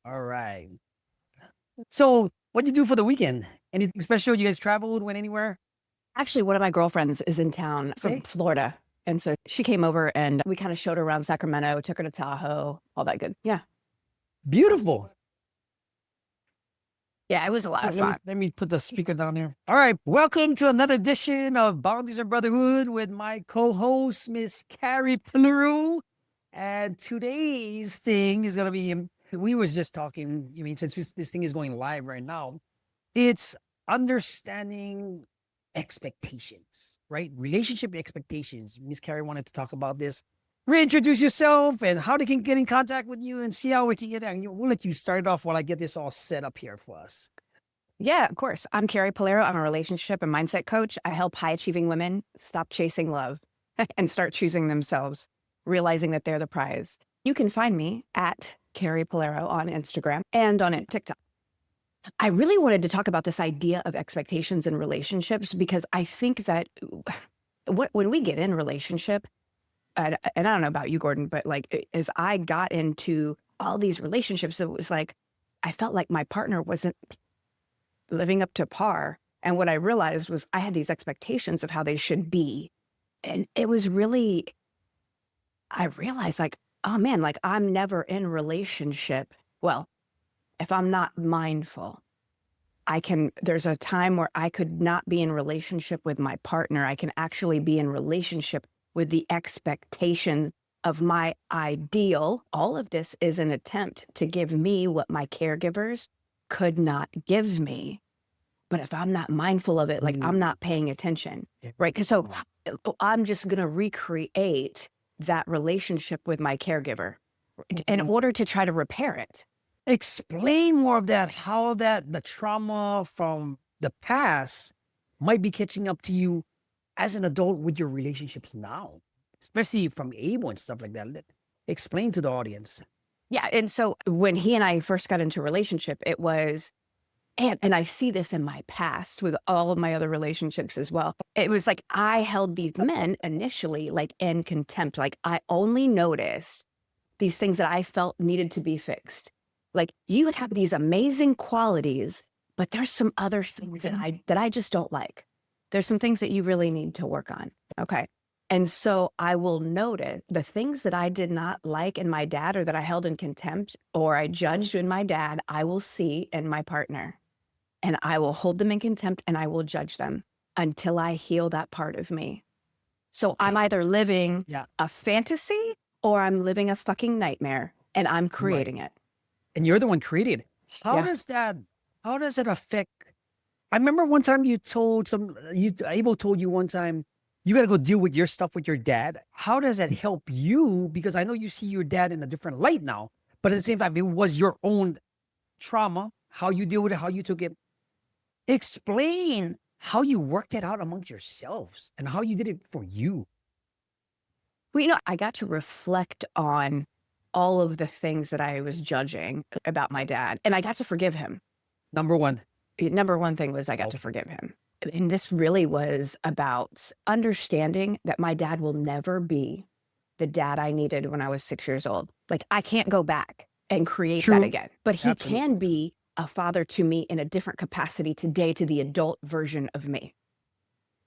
All right. So, what'd you do for the weekend? Anything special? You guys traveled? Went anywhere? Actually, one of my girlfriends is in town from Okay. Florida. And so she came over and we kind of showed her around Sacramento, took her to Tahoe, all that good. Yeah. Beautiful. Yeah, it was a lot of fun. Let me put the speaker down there. All right. Welcome to another edition of Boundaries and Brotherhood with my co-host, Miss Carrie Pullaro. And today's thing is going to be, we was just talking, since this thing is going live right now, it's understanding expectations, right? Relationship expectations. Miss Carrie wanted to talk about this. Reintroduce yourself and how they can get in contact with you and see how we can get there. And we'll let you start it off while I get this all set up here for us. Yeah, of course. I'm Carrie Pullaro. I'm a relationship and mindset coach. I help high achieving women stop chasing love and start choosing themselves, realizing that they're the prize. You can find me at Carrie Pullaro on Instagram and on TikTok. I really wanted to talk about this idea of expectations in relationships because I think that when we get in relationship, and I don't know about you, Gordon, but like as I got into all these relationships, it was like I felt like my partner wasn't living up to par. And what I realized was I had these expectations of how they should be. And it was really, I realized like, oh man, like I'm never in relationship. Well, if I'm not mindful, there's a time where I could not be in relationship with my partner. I can actually be in relationship with the expectations of my ideal. All of this is an attempt to give me what my caregivers could not give me. But if I'm not mindful of it, like I'm not paying attention, right? Because so I'm just going to recreate that relationship with my caregiver in order to try to repair it. Explain more of that, how the trauma from the past might be catching up to you as an adult with your relationships now, especially from Abel and stuff like that. Explain to the audience. Yeah. And so when he and I first got into a relationship, it was, and I see this in my past with all of my other relationships as well. It was like I held these men initially like in contempt. Like I only noticed these things that I felt needed to be fixed. Like you would have these amazing qualities, but there's some other things that I just don't like. There's some things that you really need to work on. Okay. And so I will notice the things that I did not like in my dad or that I held in contempt or I judged in my dad, I will see in my partner and I will hold them in contempt and I will judge them until I heal that part of me. So I'm either living a fantasy or I'm living a fucking nightmare and I'm creating it. And you're the one created. How does it affect? I remember one time Abel told you one time, you got to go deal with your stuff with your dad. How does that help you? Because I know you see your dad in a different light now, but at the same time, it was your own trauma, how you deal with it, how you took it. Explain how you worked it out amongst yourselves and how you did it for you. Well, I got to reflect on all of the things that I was judging about my dad, and I got to forgive him. Number one thing was I got to forgive him. And this really was about understanding that my dad will never be the dad I needed when I was 6 years old. Like I can't go back and create that again, but he can be a father to me in a different capacity today to the adult version of me.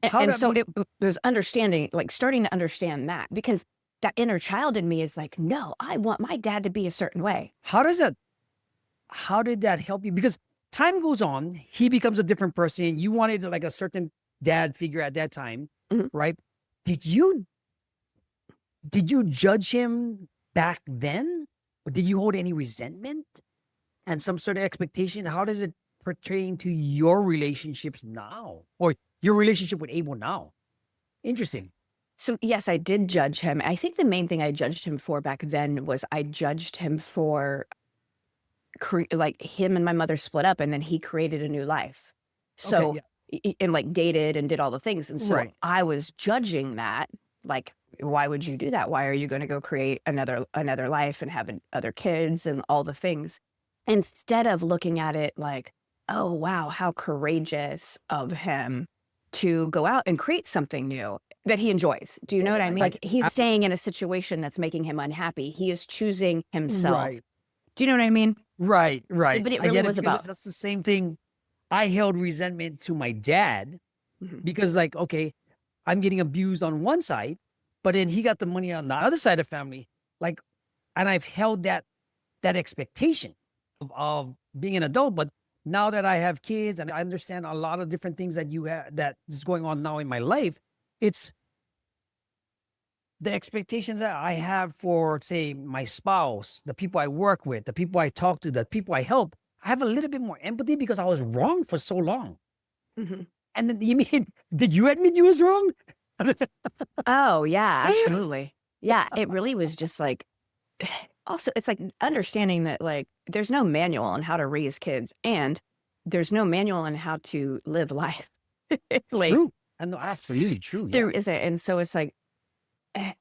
And so it was understanding, like starting to understand that because that inner child in me is like, no, I want my dad to be a certain way. How did that help you? Because time goes on, he becomes a different person. You wanted like a certain dad figure at that time, right? Did you judge him back then? Or did you hold any resentment and some sort of expectation? How does it pertain to your relationships now or your relationship with Abel now? Interesting. So yes, I did judge him. I think the main thing I judged him for back then was I judged him for like him and my mother split up and then he created a new life. So, and like dated and did all the things. And so I was judging that, like, why would you do that? Why are you going to go create another life and have other kids and all the things? Instead of looking at it like, oh, wow, how courageous of him to go out and create something new that he enjoys. Do you know what I mean? Like he's staying in a situation that's making him unhappy. He is choosing himself. Do you know what I mean? Right, right. But it I really get it was because about. that's the same thing. I held resentment to my dad Mhm. because, like, okay, I'm getting abused on one side, but then he got the money on the other side of family. Like, and I've held that expectation of being an adult. But now that I have kids and I understand a lot of different things that you have that is going on now in my life, it's the expectations that I have for, say, my spouse, the people I work with, the people I talk to, the people I help. I have a little bit more empathy because I was wrong for so long. Mhm. And then you mean, did you admit you was wrong? Oh, yeah, absolutely. Yeah, it really was just like, also, it's like understanding that like there's no manual on how to raise kids and there's no manual on how to live life. Like True. And no, absolutely true. Yeah. there isn't. And so it's like,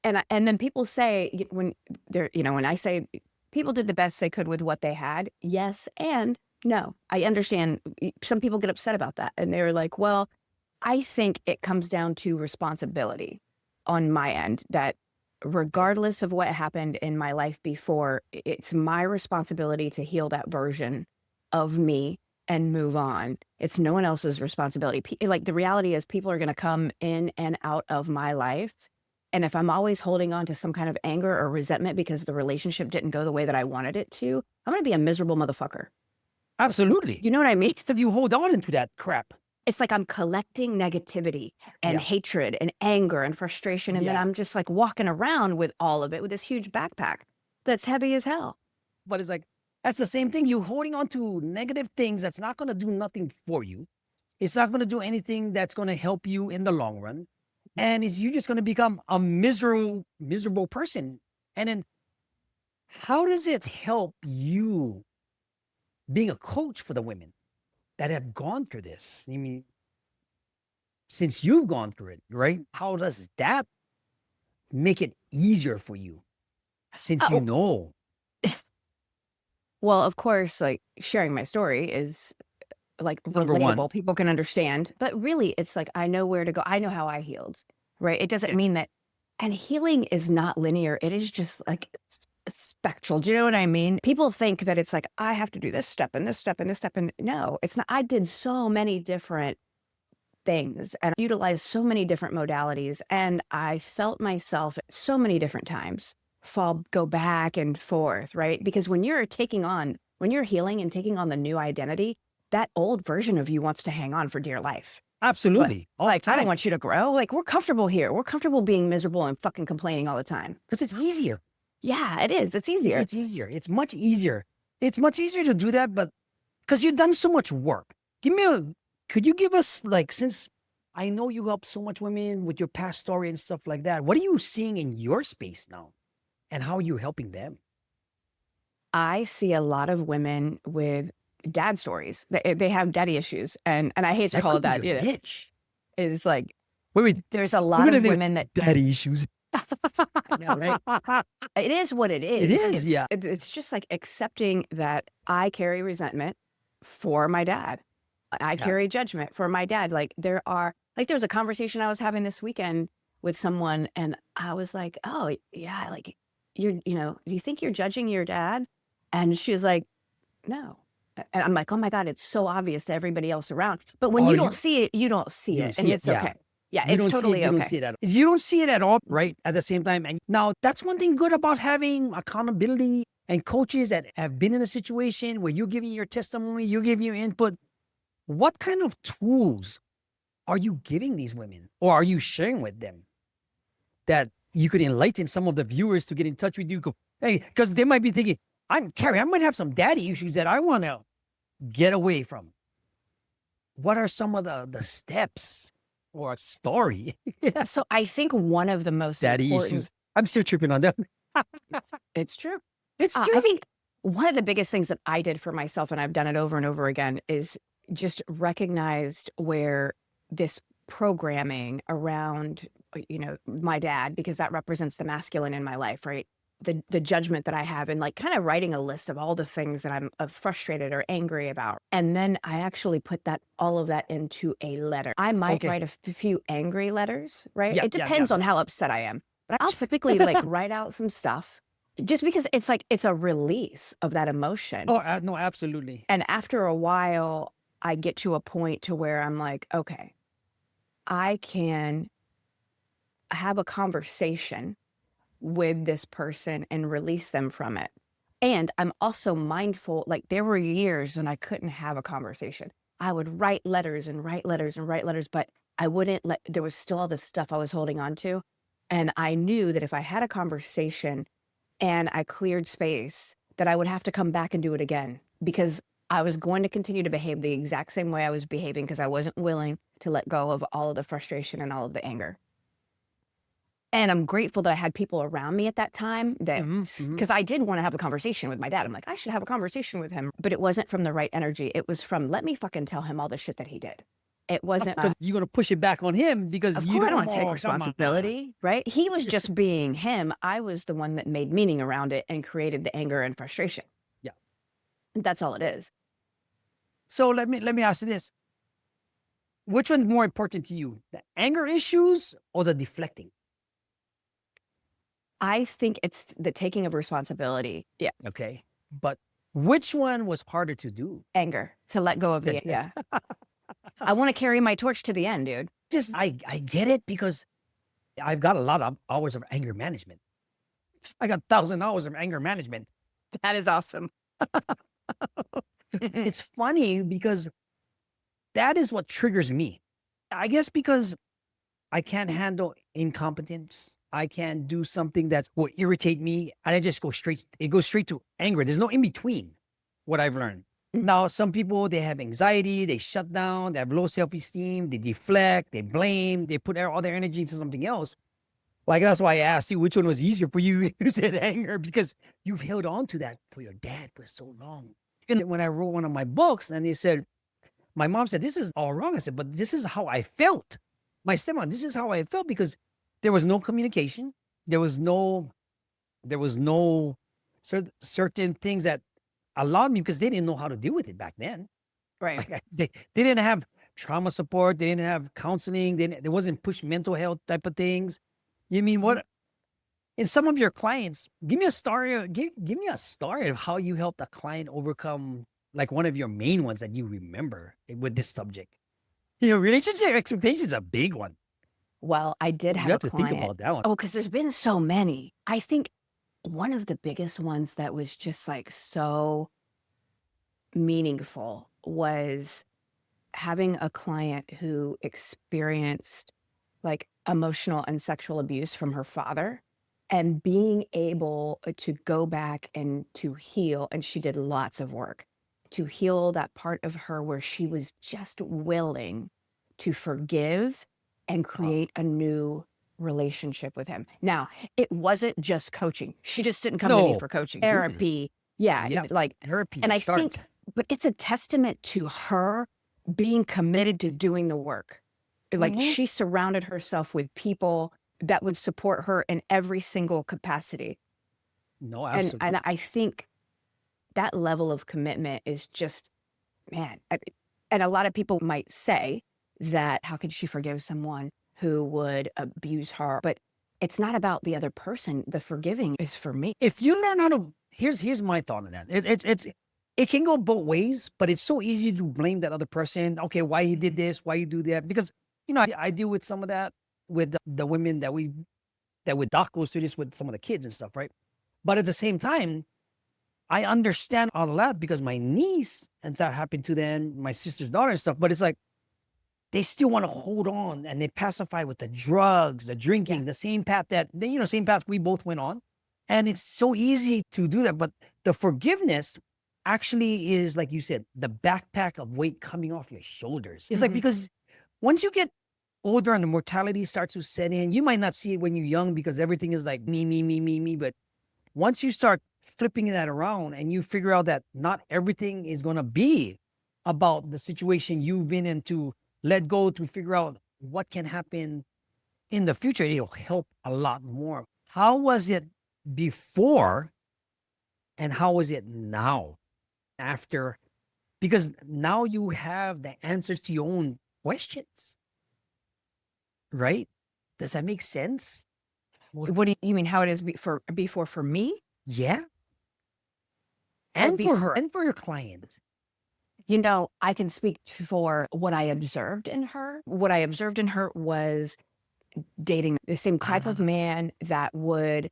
and then people say when they're, when I say people did the best they could with what they had. Yes. And no, I understand some people get upset about that. And they're like, well, I think it comes down to responsibility on my end that regardless of what happened in my life before, it's my responsibility to heal that version of me and move on. It's no one else's responsibility. Like the reality is people are going to come in and out of my life. And if I'm always holding on to some kind of anger or resentment because the relationship didn't go the way that I wanted it to, I'm going to be a miserable motherfucker. Absolutely. You know what I mean? So you hold on into that crap. It's like I'm collecting negativity and Yeah. hatred and anger and frustration. And then Yeah. I'm just like walking around with all of it with this huge backpack that's heavy as hell. But it's like, that's the same thing. You holding on to negative things that's not going to do nothing for you. It's not going to do anything that's going to help you in the long run. And it's you just going to become a miserable person. And then how does it help you being a coach for the women that have gone through this? I mean, since you've gone through it, right? How does that make it easier for you since you Oh, know? well, of course, like sharing my story is like Number one. relatable. People can understand. But really, it's like I know where to go. I know how I healed, right? It doesn't Yeah. mean that. And healing is not linear. It is just like spectral. Do you know what I mean? People think that it's like, I have to do this step and this step and this step. And no, it's not. I did so many different things and utilized so many different modalities. And I felt myself so many different times go back and forth, right? Because when you're healing and taking on the new identity, that old version of you wants to hang on for dear life. But Absolutely. All the like, I don't time. want you to grow. Like, we're comfortable here. We're comfortable being miserable and fucking complaining all the time. Because it's easier. Yeah, it is. It's easier. It's easier. It's much easier. It's much easier to do that, but because you've done so much work. Could you give us, like, since I know you help so much women with your past story and stuff like that, what are you seeing in your space now? And how are you helping them? I see a lot of women with dad stories. They have daddy issues. And I hate to That call could it be that. your niche. It's like, Wait, there's a we're lot gonna of do women that daddy issues. I know, right? It is what it is. It is, yeah. It's just like accepting that I carry resentment for my dad. I Yeah. carry judgment for my dad. Like there was a conversation I was having this weekend with someone and I was like, oh yeah, like do you think you're judging your dad? And she was like, no. And I'm like, oh my God, it's so obvious to everybody else around. But when Oh, you don't see it, you don't see you don't it. And see it. it's Yeah. okay. Yeah, You it's don't see it. totally You don't okay. see it at all. You don't see it at all, right? At the same time. And now that's one thing good about having accountability and coaches that have been in a situation where you're giving your testimony, you're giving your input. What kind of tools are you giving these women or are you sharing with them that you could enlighten some of the viewers to get in touch with you? Go, hey, because they might be thinking, Carrie, I might have some daddy issues that I want to get away from. What are some of the steps or a story? Yeah. So I think one of the most Daddy important issues. I'm still tripping on that. it's true. It's true. I think one of the biggest things that I did for myself, and I've done it over and over again, is just recognized where this programming around, my dad, because that represents the masculine in my life, right? The judgment that I have and like kind of writing a list of all the things that I'm frustrated or angry about. And then I actually put all of that into a letter. I might Okay. write a few angry letters, right? Yeah, It yeah, depends yeah. on how upset I am. But I'll typically like write out some stuff just because it's like it's a release of that emotion. Oh, no, absolutely. And after a while, I get to a point to where I'm like, okay, I can have a conversation with this person and release them from it. And I'm also mindful, like there were years when I couldn't have a conversation. I would write letters and write letters and write letters, but I wouldn't let, there was still all this stuff I was holding on to. And I knew that if I had a conversation and I cleared space, that I would have to come back and do it again because I was going to continue to behave the exact same way I was behaving because I wasn't willing to let go of all of the frustration and all of the anger. And I'm grateful that I had people around me at that time that, because I did want to have a conversation with my dad. I'm like, I should have a conversation with him, but it wasn't from the right energy. It was from, let me fucking tell him all the shit that he did. It wasn't, Because you're going to push it back on him because of you course I don't don't want to take oh, come on. responsibility, right? He was just being him. I was the one that made meaning around it and created the anger and frustration. Yeah. That's all it is. So let me ask you this. Which one's more important to you? The anger issues or the deflecting? I think it's the taking of responsibility. Yeah. Okay. But which one was harder to do? Anger, to let go of the, yeah. I want to carry my torch to the end, dude. Just, I get it because I've got a lot of hours of anger management. I got 1,000 hours of anger management. That is awesome. It's funny because that is what triggers me. I guess because I can't handle incompetence. I can't do something that will irritate me. And I just go straight, it goes straight to anger. There's no in between what I've learned. Now, some people, they have anxiety, they shut down, they have low self-esteem, they deflect, they blame, they put all their energy into something else. Like, that's why I asked you which one was easier for you. You said anger because you've held on to that for your dad for so long. Even when I wrote one of my books and they said, my mom said, this is all wrong. I said, but this is how I felt. My stepmom, this is how I felt because there was no communication. There was no certain things that allowed me because they didn't know how to deal with it back then. Right. Like, they didn't have trauma support. They didn't have counseling. There wasn't push mental health type of things. You mean what? In some of your clients, give me a story. Give me a story of how you helped a client overcome like one of your main ones that you remember with this subject. Relationship expectations is a big one. Well, I did You have a have to think client. about that one. Oh, because there's been so many. I think one of the biggest ones that was just like so meaningful was having a client who experienced like emotional and sexual abuse from her father and being able to go back and to heal. And she did lots of work to heal that part of her where she was just willing to forgive and create a new relationship with him. Now, it wasn't just coaching. She just didn't come to me No, for coaching. absolutely. Therapy. Yeah. Yeah, Like, therapy and I starts. think, but it's a testament to her being committed to doing the work. Like she surrounded herself with people that would support her in every single capacity. No, And absolutely. I think that level of commitment is just, man. And a lot of people might say that how could she forgive someone who would abuse her? But it's not about the other person. The forgiving is for me. If you learn how to, here's my thought on that. It can go both ways, but it's so easy to blame that other person. Okay, why he did this, why you do that? Because I deal with some of that with the women that Doc goes through this with some of the kids and stuff, right? But at the same time, I understand all of that because my niece and that happened to them, my sister's daughter and stuff. But it's like they still want to hold on and they pacify with the drugs, the drinking, the same path same path we both went on. And it's so easy to do that. But the forgiveness actually is, like you said, the backpack of weight coming off your shoulders. It's like, because once you get older and the mortality starts to set in, you might not see it when you're young because everything is like me, me, me, me, me. But once you start flipping that around and you figure out that not everything is going to be about the situation you've been in, to let go, to figure out what can happen in the future, it'll help a lot more. How was it before and how is it now after? Because now you have the answers to your own questions, right? Does that make sense? What do you mean? How it is before for me? Yeah. But And for her and for your client. I can speak for what I observed in her. What I observed in her was dating the same type of Ah, man that would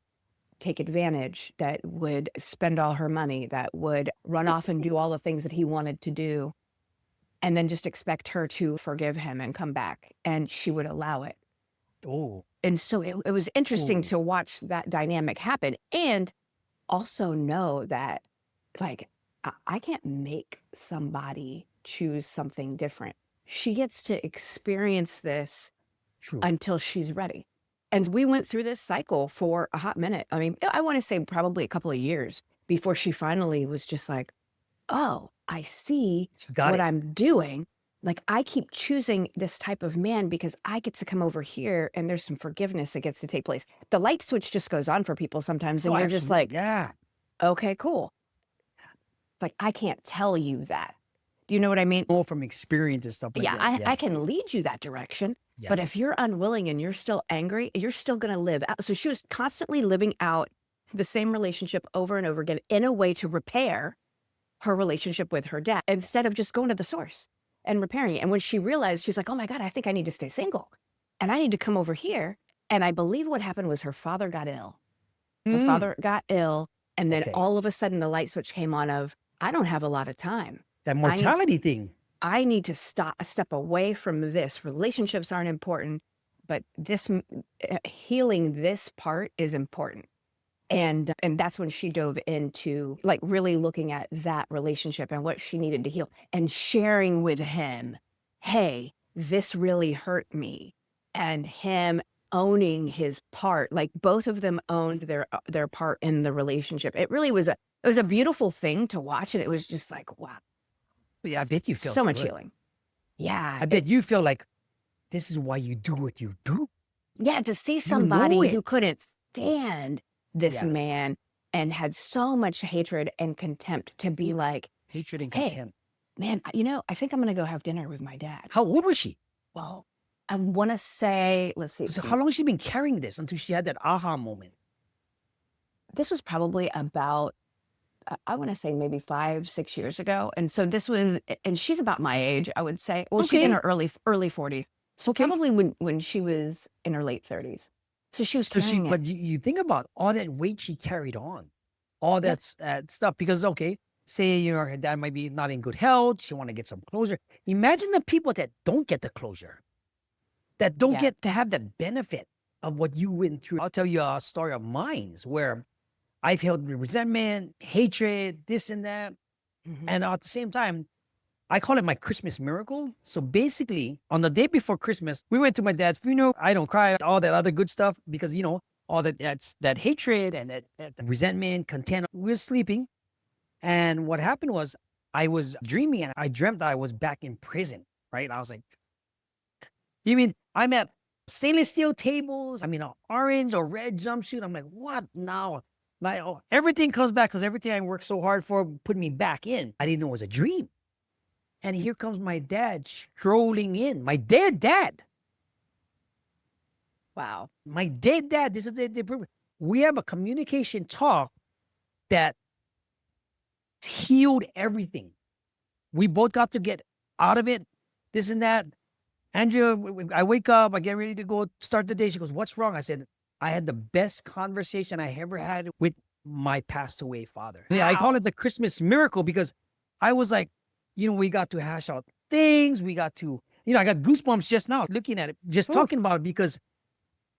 take advantage, that would spend all her money, that would run off and do all the things that he wanted to do, and then just expect her to forgive him and come back. And she would allow it. oh, And so it was interesting oh, to watch that dynamic happen and also know that, like, I can't make somebody choose something different. She gets to experience this true. until she's ready. And we went through this cycle for a hot minute. I mean, I want to say probably a couple of years before she finally was just like, oh, I see You got what it. I'm doing. Like, I keep choosing this type of man because I get to come over here and there's some forgiveness that gets to take place. The light switch just goes on for people sometimes, Oh, and you're just absolutely. like, Yeah. okay, cool. Like, I can't tell you that. Do you know what I mean? More from experience and stuff like Yeah, that. I Yeah. can lead you that direction. Yeah. But if you're unwilling and you're still angry, you're still going to live out. So she was constantly living out the same relationship over and over again in a way to repair her relationship with her dad instead of just going to the source and repairing it. And when she realized, she's like, oh my God, I think I need to stay single and I need to come over here. And I believe what happened was her father got ill. Her Mm, father got ill. And then okay. all of a sudden the light switch came on of, I don't have a lot of time. That I need mortality thing. I need to step away from this. Relationships aren't important, but healing this part is important. And that's when she dove into like really looking at that relationship and what she needed to heal and sharing with him, hey, this really hurt me. And him owning his part, like both of them owned their part in the relationship. It was a beautiful thing to watch. And it was just like, wow, Yeah, I bet you felt so much good. healing. Yeah, I bet you feel like this is why you do what you do. yeah, to see You know somebody who it. couldn't stand this Yeah. man and had so much hatred and contempt to be like, Hatred and hey, contempt. man, I think I'm gonna go have dinner with my dad. How old was she? Well, I want to say, let's see, So how long has she been carrying this until she had that aha moment? this was probably about, I want to say maybe 5, 6 years ago. And so and she's about my age, I would say. Well, she's in Okay. her early 40s. So Okay. probably when she was in her late 30s. So she was So she, carrying it. but you think about all that weight she carried on, all Yep. that stuff. Because okay, say her dad might be not in good health, she want to get some closure. Imagine the people that don't get the closure, that don't Yeah. get to have the benefit of what you went through. I'll tell you a story of mine where I've held resentment, hatred, this and that, Mhm. and at the same time, I call it my Christmas miracle. So basically, on the day before Christmas, we went to my dad's funeral. I don't cry, all that other good stuff because all that hatred and that resentment, content. We were sleeping, and what happened was I was dreaming, and I dreamt that I was back in prison. Right? I was like, "You mean I'm at stainless steel tables? I mean, an orange or red jumpsuit?" I'm like, "What now?" Everything comes back because everything I worked so hard for put me back in. I didn't know it was a dream. And here comes my dad strolling in. My dead dad. Wow. My dead dad. This is we have a communication talk that healed everything. We both got to get out of it. This and that. Andrea, I wake up, I get ready to go start the day. She goes, "What's wrong?" I said, "I had the best conversation I ever had with my passed away father." Yeah, I call Wow. it the Christmas miracle because I was like, we got to hash out things. We got to, I got goosebumps just now looking at it, just Ooh, talking about it because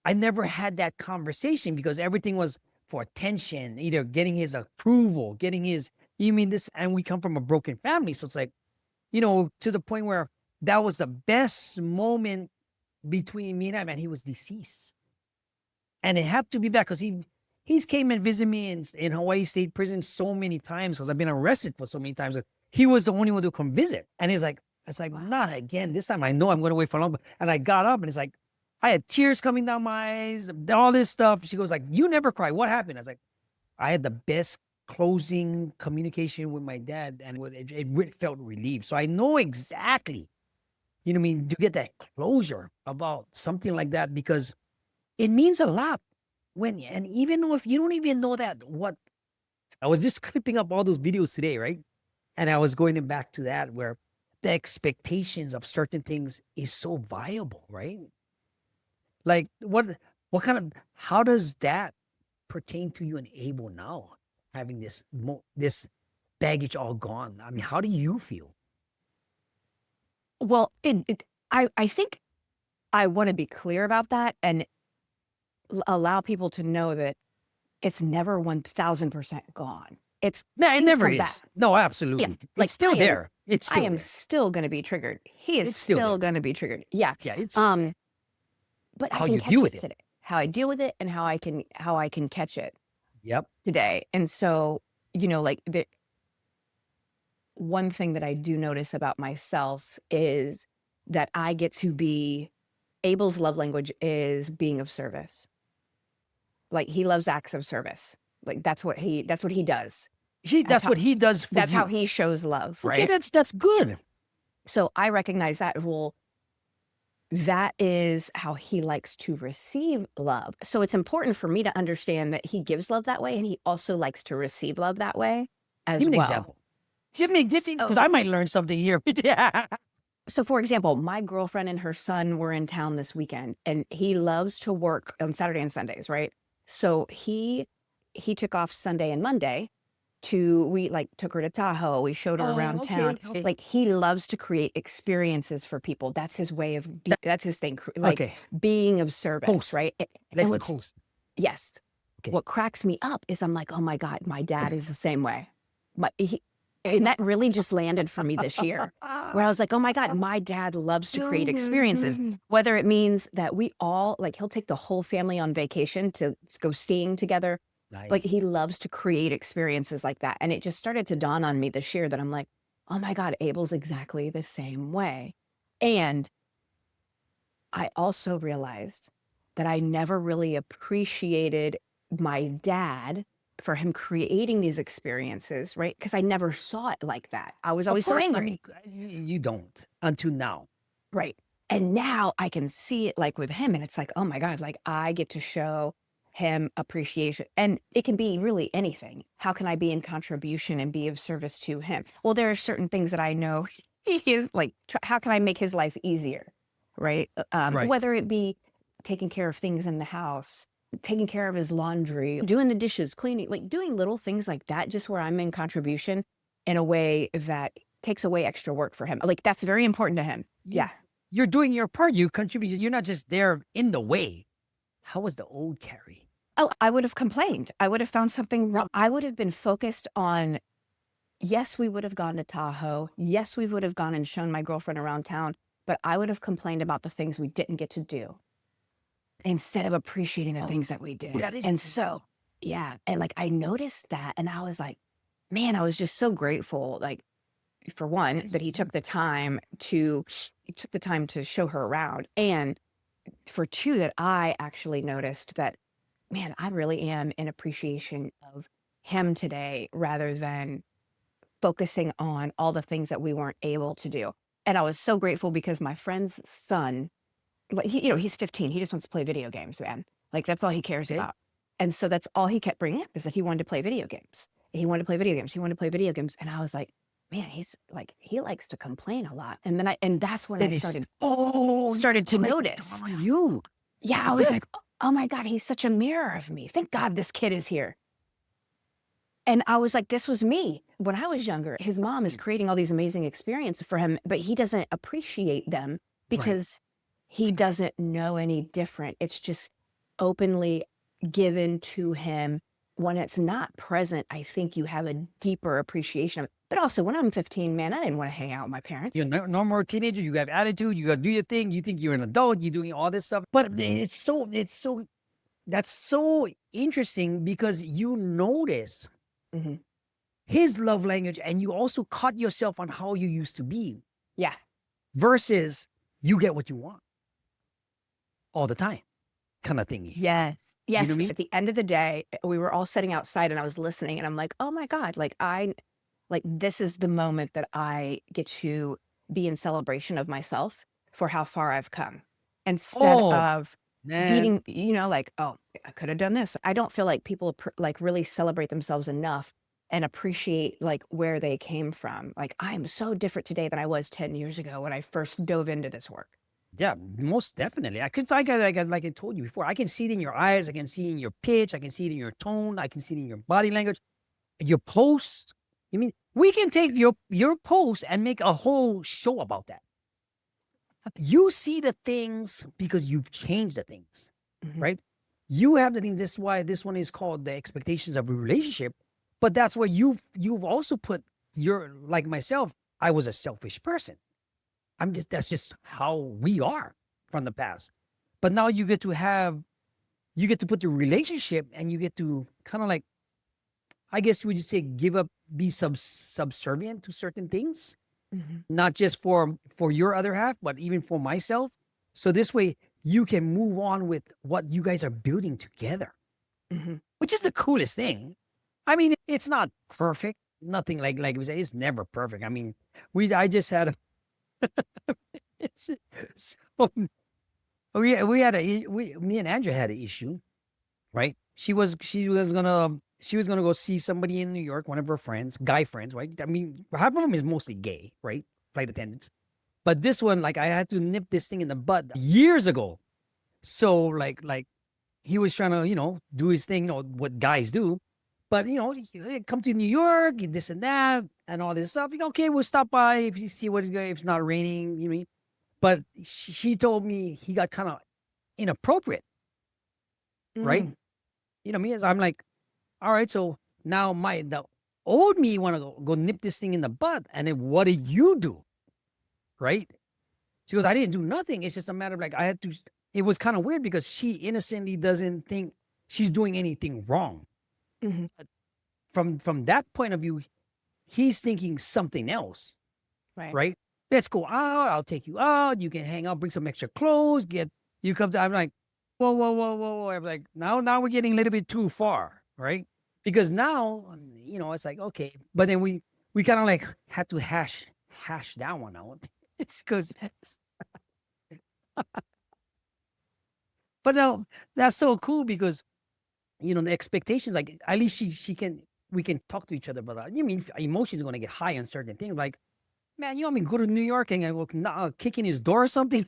I never had that conversation because everything was for attention, either getting his approval, getting his, you mean this, and we come from a broken family. So it's like, to the point where that was the best moment between me and him, and he was deceased. And it had to be back because he's came and visited me in Hawaii State Prison so many times because I've been arrested for so many times. He was the only one to come visit. And he's like, it's like, wow. not again. This time I know I'm going to wait for long. And I got up and it's like, I had tears coming down my eyes, all this stuff. She goes like, you never cry. What happened? I was like, I had the best closing communication with my dad and it felt relieved. So I know exactly, what I mean, to get that closure about something like that, because it means a lot and even though if you don't even know that, what I was just clipping up all those videos today, right? And I was going back to that where the expectations of certain things is so viable, right? Like what kind of how does that pertain to you and Abel now, having this baggage all gone? I mean, how do you feel? Well, I think I want to be clear about that and allow people to know that it's never 1000% gone. It's No, it things never come back. is. No, Yeah, absolutely. like It's still there. It's I still am there. still going to be triggered. He is It's still still there. going to be triggered. Yeah. Yeah, it's Um, but I how can you deal catch with it it. today. How I deal with it and how I can catch it Yep. today. And so, like the one thing that I do notice about myself is that I get to be Abel's love language is being of service. Like he loves acts of service. Like that's what he does. That's what he does for That's how you. he shows love, Okay, right? that's good. So I recognize that, well, that is how he likes to receive love. So it's important for me to understand that he gives love that way and he also likes to receive love that way Give as me an well. example. Give me because I might learn something here. Yeah. So for example, my girlfriend and her son were in town this weekend and he loves to work on Saturday and Sundays, right? So he took off Sunday and Monday we like took her to Tahoe. We showed her around Oh, town. okay. Like he loves to create experiences for people. That's his way of that's his thing, like Okay. being of service, Host. right? Likes to what's host. yes. Okay. What cracks me up is I'm like, oh my God, my dad is the same way. And that really just landed for me this year, where I was like, oh my God, my dad loves to create experiences, whether it means that we all, like, he'll take the whole family on vacation to go skiing together. Nice. Like, he loves to create experiences like that. And it just started to dawn on me this year that I'm like, oh my God, Abel's exactly the same way. And I also realized that I never really appreciated my dad for him creating these experiences, right? Because I never saw it like that. I was Of always so course, I angry, mean, you don't until now. right? And now I can see it like with him, and it's like, oh my God, like I get to show him appreciation. And it can be really anything. How can I be in contribution and be of service to him? Well, there are certain things that I know he is like, how can I make his life easier? Right. Right. Whether it be taking care of things in the house, taking care of his laundry, doing the dishes, cleaning, like doing little things like that, just where I'm in contribution in a way that takes away extra work for him. Like that's very important to him. Yeah. You're doing your part. You contribute. You're not just there in the way. How was the old Carrie? Oh, I would have complained. I would have found something wrong. I would have been focused on, yes, we would have gone to Tahoe. Yes, we would have gone and shown my girlfriend around town, but I would have complained about the things we didn't get to do instead of appreciating the things that we did. That is And so, yeah. And like, I noticed that and I was like, man, I was just so grateful. Like, for one, that he took the time to show her around. And for two, that I actually noticed that, man, I really am in appreciation of him today rather than focusing on all the things that we weren't able to do. And I was so grateful because my friend's son, like he's 15. He just wants to play video games, man. Like that's all he cares Okay. about. And so that's all he kept bringing up is that he wanted to play video games. He wanted to play video games. He wanted to play video games. And I was like, man, he's like, he likes to complain a lot. And that's when I started to notice. You. Yeah, I was like, oh my God, he's such a mirror of me. Thank God this kid is here. And I was like, this was me when I was younger. His mom is creating all these amazing experiences for him, but he doesn't appreciate them because he doesn't know any different. It's just openly given to him. When it's not present, I think you have a deeper appreciation of it. But also, when I'm 15, man, I didn't want to hang out with my parents. You're a normal teenager. You have attitude. You got to do your thing. You think you're an adult. You're doing all this stuff. But that's so interesting because you notice his love language and you also caught yourself on how you used to be. Yeah. Versus you get what you want all the time kind of thing. Yes. Yes. You know what I mean? At the end of the day, we were all sitting outside and I was listening and I'm like, oh my God, this is the moment that I get to be in celebration of myself for how far I've come instead of Man. beating, like, oh, I could have done this. I don't feel like people like really celebrate themselves enough and appreciate like where they came from. Like I am so different today than I was 10 years ago when I first dove into this work. Yeah, most definitely. Like I told you before, I can see it in your eyes. I can see it in your pitch. I can see it in your tone. I can see it in your body language, your posts. I mean, we can take your post and make a whole show about that. You see the things because you've changed the things, Mhm. right? You have the things. This is why this one is called the expectations of a relationship. But that's where you've also put your, like myself. I was a selfish person. That's just how we are from the past. But now you get to put the relationship, and you get to kind of like, I guess you would just say, give up, be subservient to certain things, Mhm. not just for your other half, but even for myself. So this way you can move on with what you guys are building together, Mhm. which is the coolest thing. I mean, it's not perfect. Nothing like we say, it's never perfect. I mean, I just had it's, so we had me and Andrea had an issue, right? She was gonna go see somebody in New York, one of her friends, guy friends, right? I mean, half of them is mostly gay, right? Flight attendants. But this one, like, I had to nip this thing in the bud years ago. So like he was trying to, do his thing, what guys do. But he come to New York, this and that, and all this stuff. Okay, we'll stop by if you see what is going, if it's not raining, you know. But she told me he got kind of inappropriate, right? Mm. Me as I'm like, all right, so now the old me want to go nip this thing in the bud, and then what did you do, right? She goes, I didn't do nothing. It's just a matter of like I had to. It was kind of weird because she innocently doesn't think she's doing anything wrong. Mhm. From that point of view, he's thinking something else, Right. right? Let's go out. I'll take you out. You can hang out, bring some extra clothes. Get you come to. I'm like, whoa, whoa, whoa, whoa, whoa. I'm like, now we're getting a little bit too far, right? Because now, it's like okay, but then we kind of like had to hash that one out. It's because, but no, that's so cool because the expectations, like at least she can we can talk to each other about that. You mean emotions are gonna get high on certain things, like, man, you want me to go to New York and I will kick in his door or something?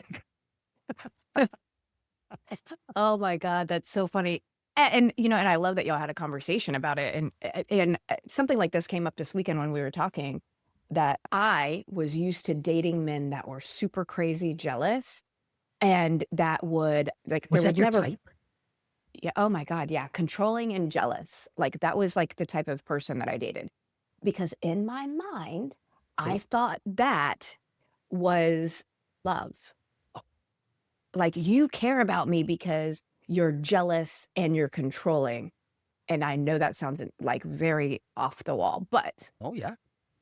Oh my God, that's so funny. And I love that y'all had a conversation about it. And something like this came up this weekend when we were talking, that I was used to dating men that were super crazy jealous, and that would like there Was that would your never. type? Yeah, oh my God, yeah, controlling and jealous. Like that was like the type of person that I dated. Because in my mind, I Okay. thought that was love. Like you care about me because you're jealous and you're controlling. And I know that sounds like very off the wall, but Oh yeah,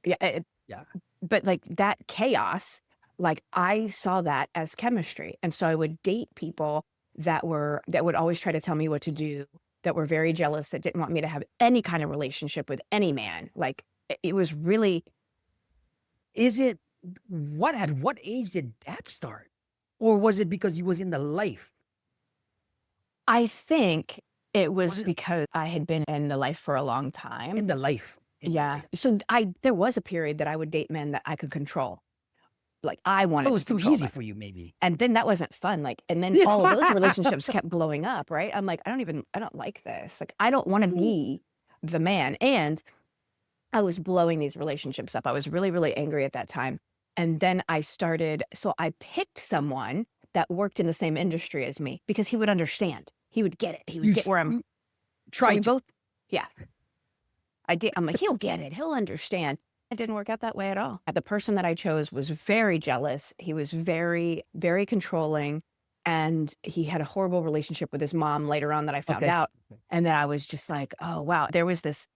yeah, yeah. but like that chaos, like I saw that as chemistry. And so I would date people that would always try to tell me what to do, that were very jealous, that didn't want me to have any kind of relationship with any man. Like it was really, Is it at what age did that start, or was it because you was in the life? I think it was Was it because I had been in the life for a long in time. the life? In the Yeah. life. So there was a period that I would date men that I could control. Like I It wanted to was too control easy them. for you, maybe. And then that wasn't fun. Like, and then all of those relationships kept blowing up, right? I'm like, I don't like this. Like, I don't want to Ooh, be the man. And I was blowing these relationships up. I was really, really angry at that time. And then so I picked someone that worked in the same industry as me because he would understand. He would get it. He would get where I'm. you So try we to. both, yeah, I did. I'm like, he'll get it. He'll understand. It didn't work out that way at all. The person that I chose was very jealous. He was very, very controlling. And he had a horrible relationship with his mom later on that I found Okay. out. And then I was just like, oh, wow. There was this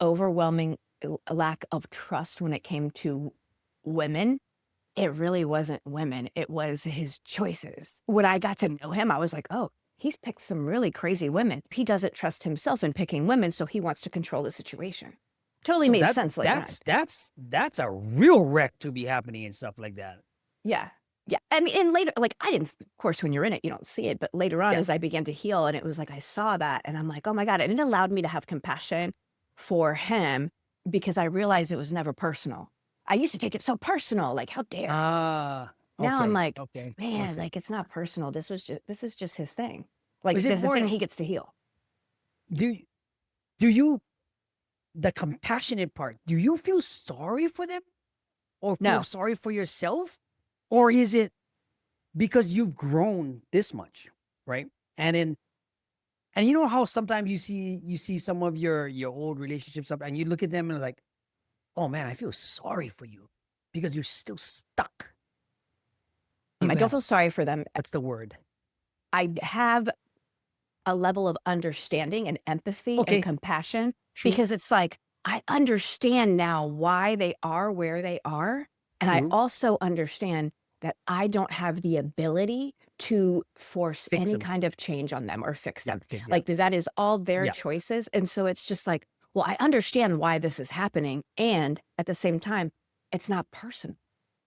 overwhelming lack of trust when it came to women. It really wasn't women, it was his choices. When I got to know him, I was like, oh, he's picked some really crazy women. He doesn't trust himself in picking women, so he wants to control the situation. Totally So made sense later on. that's a real wreck to be happening and stuff like that. Yeah. Yeah. I mean, and later, like, I didn't, of course, when you're in it, you don't see it. But later on, Yeah. as I began to heal, and it was like I saw that, and I'm like, oh my God. And it allowed me to have compassion for him because I realized it was never personal. I used to take it so personal, like, how dare. Now I'm like, man, like, it's not personal. This is just his thing. Like, Is it this is the more, thing he gets to heal. do you, the compassionate part, do you feel sorry for them or feel No. sorry for yourself? Or is it because you've grown this much, right? And you know how sometimes you see some of your old relationships up and you look at them and like, oh man, I feel sorry for you because you're still stuck. I don't feel sorry for them. That's the word. I have a level of understanding and empathy and compassion because it's like, I understand now why they are where they are. And I also understand that I don't have the ability to force Fix any them. kind of change on them or fix them. Yeah. Like, that is all their Yeah. choices. And so it's just like, well, I understand why this is happening. And at the same time, it's not personal.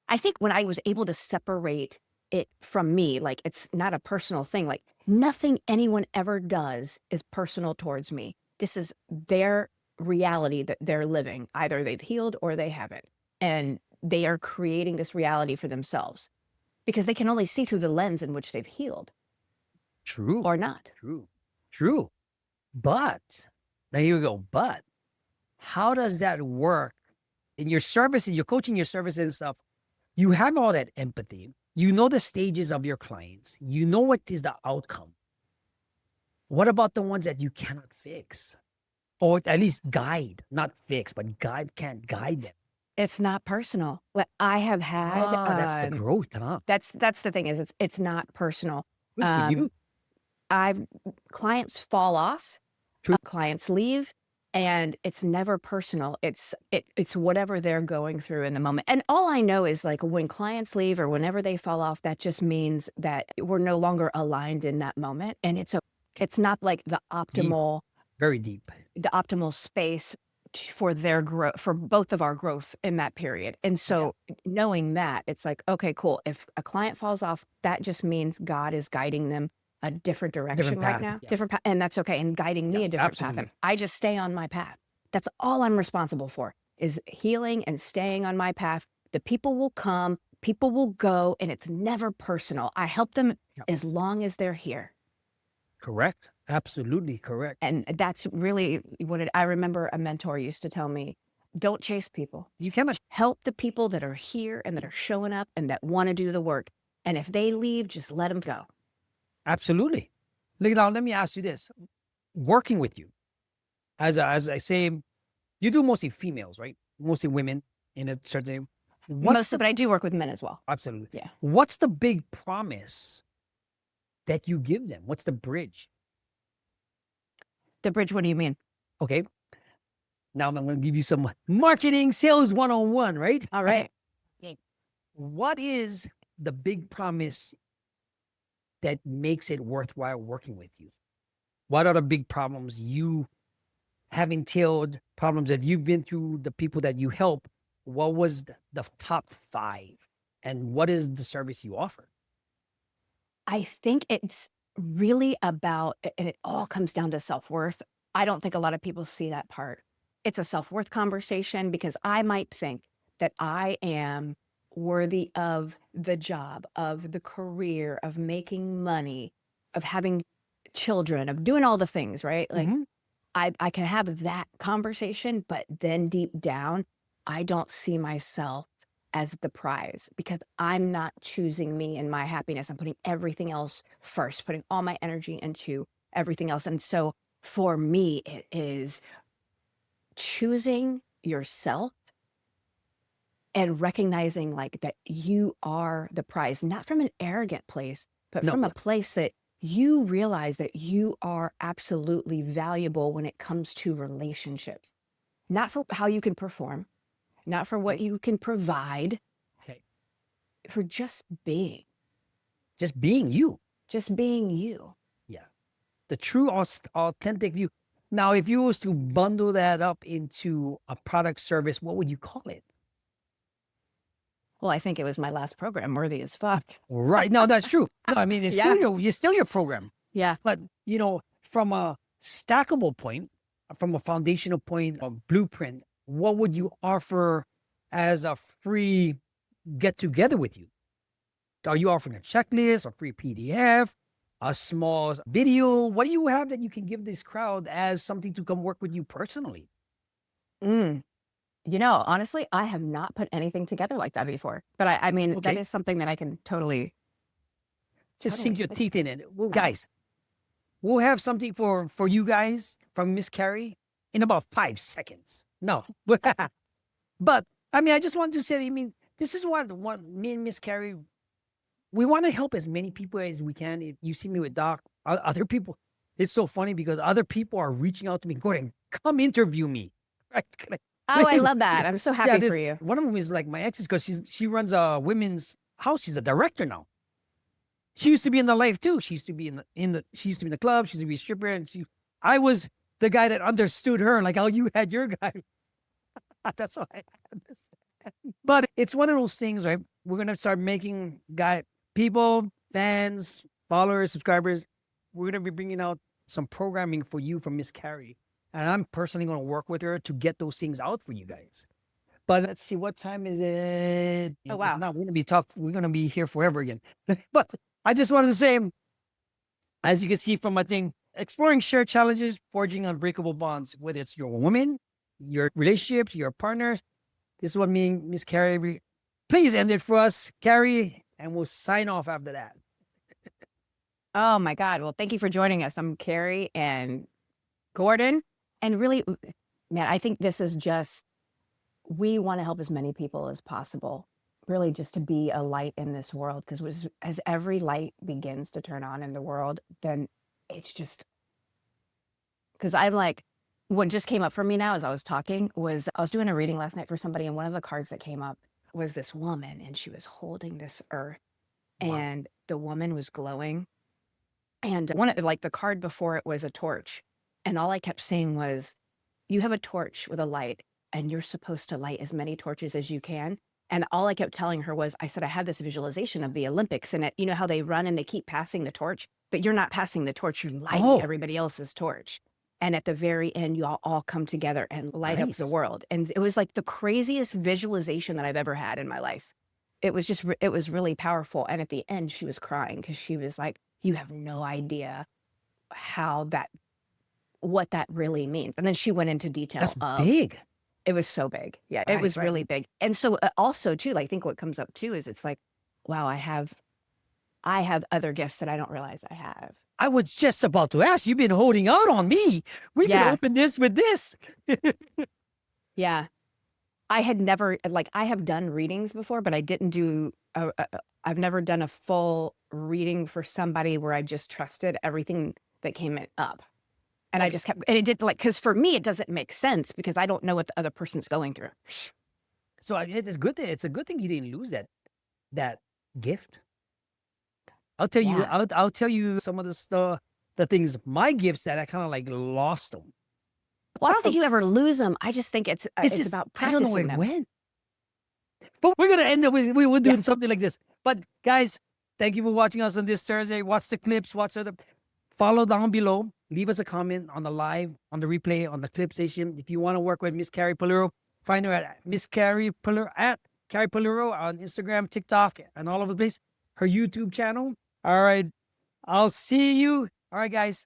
I think when I was able to separate it from me, like, it's not a personal thing. Like, nothing anyone ever does is personal towards me. This is their reality that they're living. Either they've healed or they haven't. And they are creating this reality for themselves because they can only see through the lens in which they've healed. True. Or not. True. But, now here we go. But, how does that work in your services, your coaching, your services and stuff? You have all that empathy. You know the stages of your clients. You know what is the outcome. What about the ones that you cannot fix? Or at least guide, not fix, but can't guide them. It's not personal. Like, I have had that's the growth, huh? That's the thing, is it's not personal. Good for you. Clients fall off, True. Clients leave, and it's never personal. It's whatever they're going through in the moment. And all I know is, like, when clients leave or whenever they fall off, that just means that we're no longer aligned in that moment. And it's not like the optimal, very deep, the optimal space for their growth, for both of our growth in that period. And so knowing that, it's like, okay, cool. If a client falls off, that just means God is guiding them a different direction right now, different path, and that's okay. And guiding me a different path. And I just stay on my path. That's all I'm responsible for, is healing and staying on my path. The people will come, people will go, and it's never personal. I help them as long as they're here. Correct. Absolutely correct. And that's really what I remember a mentor used to tell me, don't chase people. You cannot help the people that are here and that are showing up and that want to do the work. And if they leave, just let them go. Absolutely. Now, let me ask you this. Working with you, as I say, you do mostly females, right? Mostly women in a certain... But I do work with men as well. Absolutely. Yeah. What's the big promise that you give them? What's the bridge? The bridge, what do you mean? Okay. Now I'm going to give you some marketing sales 101, right? All right. What is the big promise that makes it worthwhile working with you? What are the big problems you have entailed, problems that you've been through, the people that you help? What was the top 5? And what is the service you offer? I think it's really about, and it all comes down to self-worth. I don't think a lot of people see that part. It's a self-worth conversation because I might think that I am worthy of the job, of the career, of making money, of having children, of doing all the things, right? Like, I can have that conversation, but then deep down, I don't see myself as the prize because I'm not choosing me and my happiness. I'm putting everything else first, putting all my energy into everything else. And so for me, it is choosing yourself and recognizing, like, that you are the prize, not from an arrogant place, but from a place that you realize that you are absolutely valuable when it comes to relationships, not for how you can perform, not for what you can provide, for just being. Just being you. Just being you. Yeah. The true, authentic you. Now, if you was to bundle that up into a product service, what would you call it? Well, I think it was my last program, Worthy as Fuck. Right. No, that's true. No, I mean, it's still your program. Yeah. But, from a stackable point, from a foundational point of blueprint, what would you offer as a free get together with you? Are you offering a checklist, a free PDF, a small video? What do you have that you can give this crowd as something to come work with you personally? Mm. Honestly, I have not put anything together like that before. But I mean, that Okay. is something that I can Just totally sink your think teeth in it. Well, about. guys, we'll have something for you guys from Miss Carrie in about 5 seconds. No. But I mean, I just want to say, I mean, this is what me and Miss Carrie, we want to help as many people as we can. If you see me with Doc, other people, it's so funny because other people are reaching out to me, Gordon, come interview me. Right? Oh, I love that. I'm so Yeah, happy for this you. one of them is like my ex because she runs a women's house. She's a director now. She used to be in the life too. She used to be she used to be in the club. She used to be a stripper, and I was the guy that understood her, like how you had your guy. That's how I had this. But it's one of those things, right? We're gonna start making people, fans, followers, subscribers. We're gonna be bringing out some programming for you from Miss Carrie, and I'm personally gonna work with her to get those things out for you guys. But let's see, what time is it? Oh, If wow. not, we're gonna be here forever again. But I just wanted to say, as you can see from my thing, exploring shared challenges, forging unbreakable bonds, whether it's your woman, your relationships, your partners. This is what me and Miss Carrie, please end it for us, Carrie, and we'll sign off after that. Oh my God. Well, thank you for joining us. I'm Carrie and Gordon. And really, man, I think this is just, we want to help as many people as possible, really just to be a light in this world. Because as every light begins to turn on in the world, then it's just, because I'm like, what just came up for me now as I was talking was I was doing a reading last night for somebody, and one of the cards that came up was this woman, and she was holding this earth, Wow. and the woman was glowing. And like the card before it was a torch. And all I kept saying was, you have a torch with a light, and you're supposed to light as many torches as you can. And all I kept telling her was, I said, I had this visualization of the Olympics, and you know how they run and they keep passing the torch, but you're not passing the torch, you're lighting Oh, everybody else's torch. And at the very end, you all come together and light up the nice. world. And it was like the craziest visualization that I've ever had in my life. It was just, it was really powerful. And at the end, she was crying because she was like, you have no idea how what that really means. And then she went into detail That's of big. it was so big. Yeah, it Right, was right. really big. And so also too, I think what comes up too is it's like, wow, I have other gifts that I don't realize I have. I was just about to ask, you've been holding out on me. We can Yeah. open this with this. Yeah. I had never like I have done readings before, but I didn't do I've never done a full reading for somebody where I just trusted everything that came up. And I Okay. just kept, and it did like, because for me, it doesn't make sense because I don't know what the other person's going through. So it's good. It's a good thing you didn't lose that gift. I'll tell you. Yeah. I'll tell you some of the things, my gifts that I kind of like lost them. Well, I don't think you ever lose them. I just think It's it's just about I don't know where practicing it them. went. But we're gonna end up with we will Yeah. doing something like this. But guys, thank you for watching us on this Thursday. Watch the clips. Watch the follow down below. Leave us a comment on the live, on the replay, on the clip station. If you want to work with Miss Carrie Pullaro, find her at Miss Carrie Pullaro at Carrie Pullaro on Instagram, TikTok, and all over the place. Her YouTube channel. All right. I'll see you. All right, guys.